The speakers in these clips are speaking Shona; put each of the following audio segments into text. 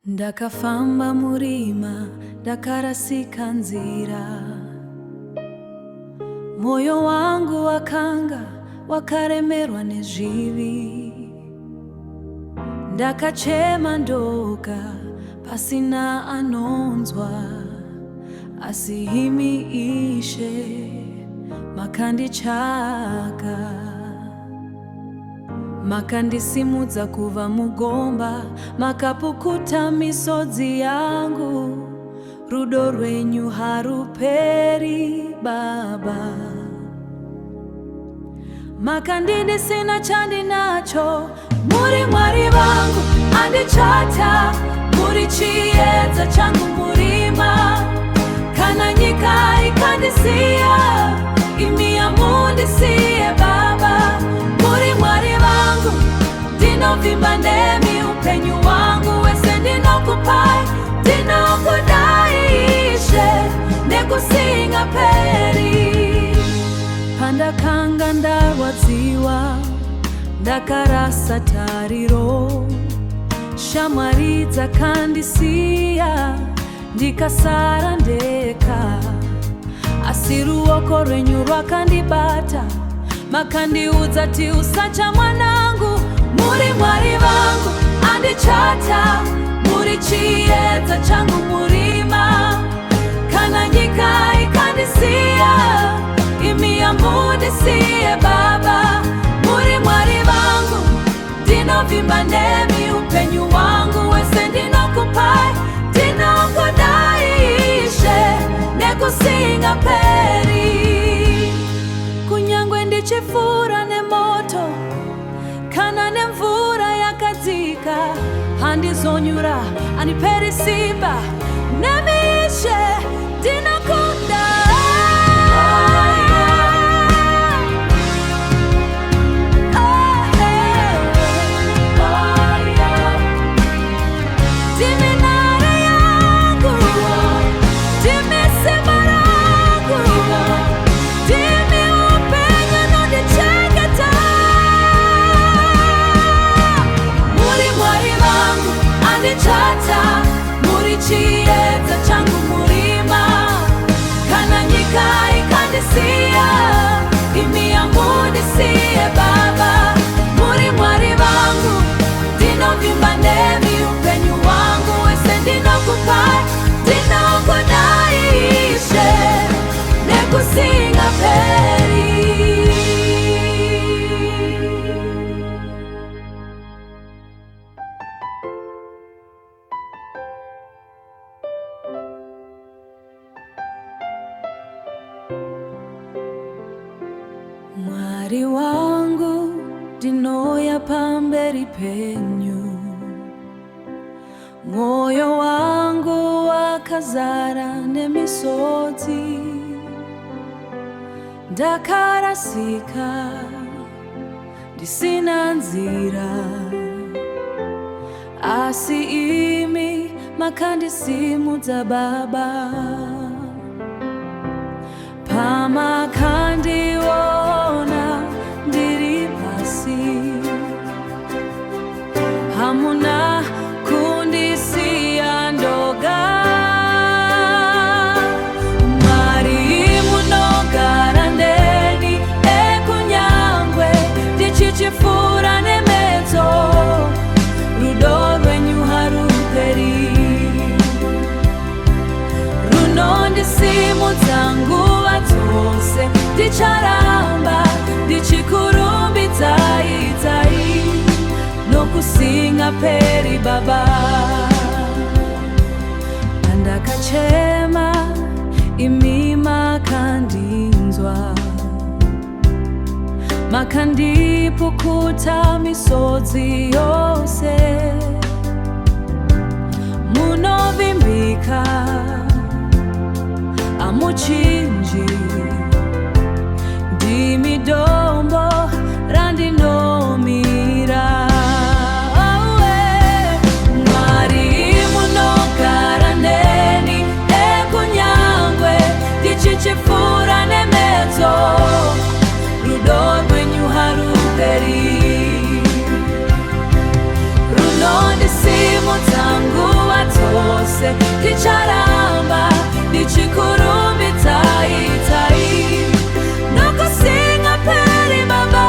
Ndakafamba murima ndakarasika nzira, moyo wangu wakanga wakaremerwa nezvivi. Ndakachema ndoga pasina anonzwa, asi imi Ishe makanditsvaka. Makandisimudza kubva mugomba, makapukuta misodzi yangu. Rudo rwenyu haruperi Baba. Makandidi sina chandinacho, muri Mwari vangu andichata. Muri chiedza changu murima, kana nyika ikandisiya, imi hamundisiye Baba. Muri Mwari vangu ndinovimba nemi, upenyu wangu wese ndinokupai. Ndinokudai Ishe nekusinga peri. Pandakanga ndarwadziwa ndakarasa tariro, shamwari dzakandisiya ndikasara ndeka. Asi ruoko rwenyu rwakandibata, makandiudza ti usacha mwanangu. Muri Mwari vangu andichata, muri chiedza changu murima, kana nyika ikandisiya, imi hamundisiye Baba. Muri Mwari vangu ndinovimba nemi, upenyu wangu wese ndinokupai. Ndinokudai Ishe nekusinga peri. Kunyangwe ndichifura nemoto, kana nemvura yakadzika, handizonyura aniperi simba. Nemi Ishe ndinokunda. Muri chiedza changu murima, kana nyika ikandisiya, imi hamundisiye Baba. Muri Mwari vangu ndinovimba nemi, upenyu wangu wese ndinokupai. Ndinokudai Ishe nekusinga peri. Mwari wangu ndinouya pamberi penyu, mwoyo wangu wakazara nemisodzi. Ndakarasika ndisina nzira, asi imi makandisimudza Baba. Pamakandiona ndiri pasi, hamuna kundisiya ndoga. Mwari munogara ndeni, ekunyangwe ndichichifura nemedzo. Rudo rwenyu haruperi, runondisimudza nguva dzose. Ndicharamba ndichikurumbidzai dzai, nokusinga peri Baba. Pandakachema imi makandinzwa, makandipukuta misodzi yose. Munovimbika amuchinji, ndimi dombo randinomira. Mwari munogara neni, ekunyangwe ndichichifura nemedzo. Rudo rwenyu haruperi, runondisimudza nguva chose ticharamba tichikurumbidza itai nokusinga peri Baba.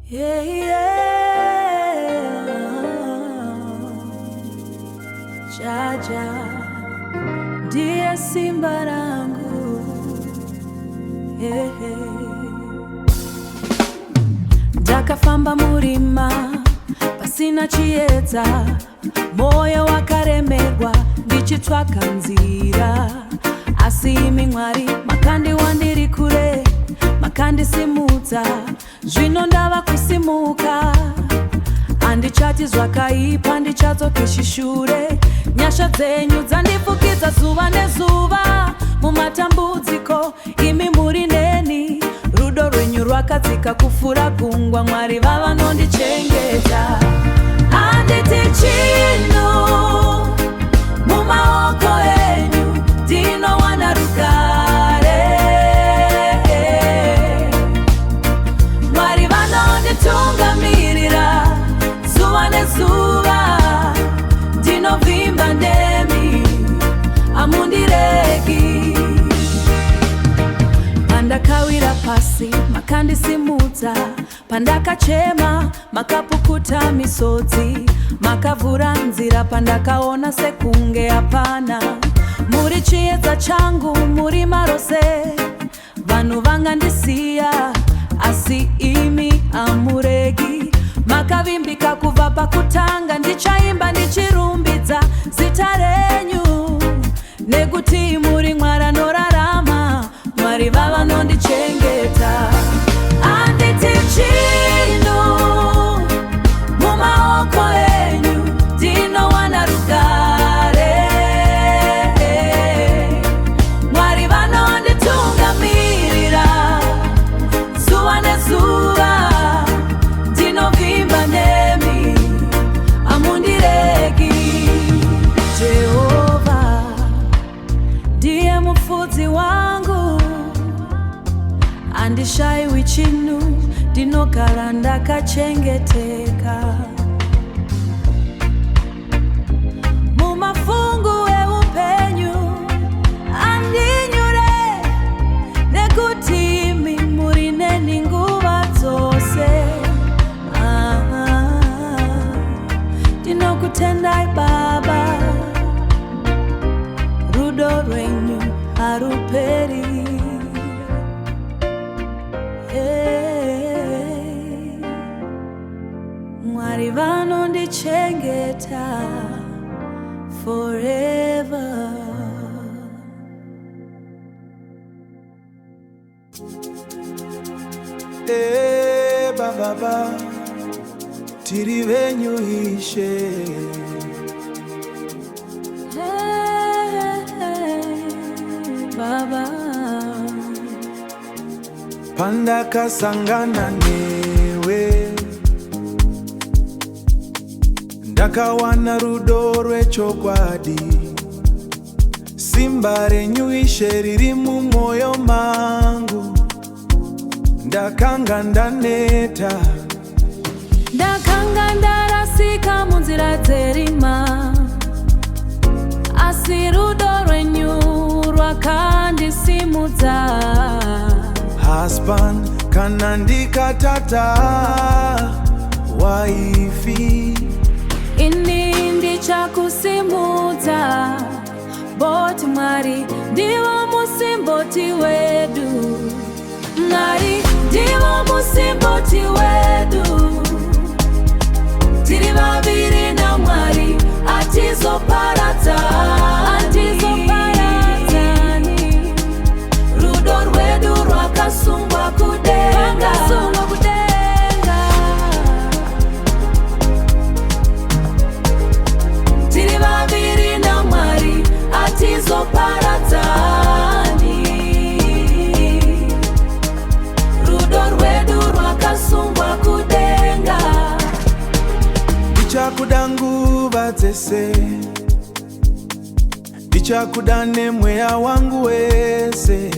Yeah, yeah. Jaja ndiye simba langu, yeah. Ndakafamba murima pasina chiedza, moyo wakaremerwa ndichitsvaka nzira, asi imi Mwari makandiwandiri kure, makandisimudza, zvino ndava kusimuka. Handichati zvakaipa, ndichatsokeshi shure, nyasha dzenyu dzandifukidza zuva nezuva. Mumatambudziko imi muri neni, rudo rwenyu rwakadzika kufura gungwa. Mwari vavanondichengeta, handiti chinhu mumaoko enyu, ndinowana rugare. Mwari vanonditungamirira zuva nezuva, ndinovimba ndemi hamundiregi. Pandakawira pasi makandisimudza, pandakachema makapukuta misodzi, makavhura nzira pandakaona sekunge hapana. Muri chiedza changu, muri marose, vanhu vangandisiya, asi imi hamuregi. Makavimbika kubva pakutanga, ndichaimba ndichirumbidza zita renyu, nekuti muri Mwari anorarama. Mwari vavanondichengeta, handiti chinhu mumaoko enyu, ndinowana rugare. Mwari vanonditungamirira zuva nezuva, ndinovimba nemi hamundiregi. Jehovha ndiye mufudzi wangu, handishayiwi chinhu, ndinogara ndakachengeteka. Mumafungu eupenyu handinyure, nekuti imi muri neni nguva dzose. Ndinokutendai Baba, rudo rwenyu haruperi. Mwari vanondichengeta forever. Baba tiri venyu Ishe, Baba pandakasangana newe, ndakawana rudo rwechokwadi. Simba renyu Ishe riri mumwoyo mangu, ndakanga ndaneta, ndakanga ndarasika munzira dzerima, asi rudo rwenyu rwakandisimudza. husband kana ndikatata waifi, ini ndichakusimudza. Boti Mwari ndiwo musimboti wedu, Mwari ndiwo musimboti wedu. Tiri vaviri na Mwari atizoparadzani, zese ndichakudane mweya wangu wese,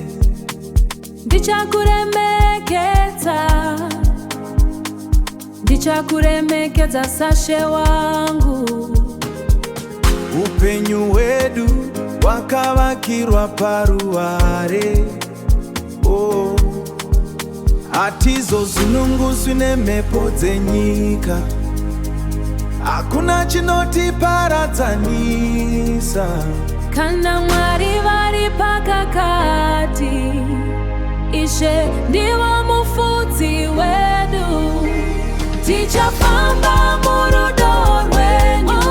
ndichakuremekeza sashe wangu. Upenyu wedu wakavakirwa paruware, oh. Hatizo zununguswi nemhepo dzenyika, hakuna chinotiparadzanisa. Kana Mwari vari pakakati, Ishe ndivo mufudzi wedu. Tichafamba murudo rwenyu,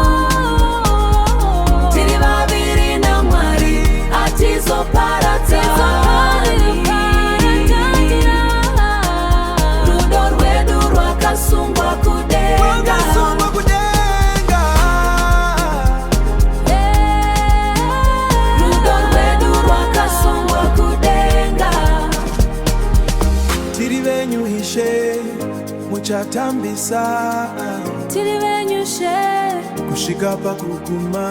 tiri vaviri naMwari hatizoparadzani. Rudo rwedu rwakasungwa kudenga, rudo rwedu rwakasungwa kudenga. Tiri venyu Ishe muchatambisa, tiri venyu She kusvika pakuguma.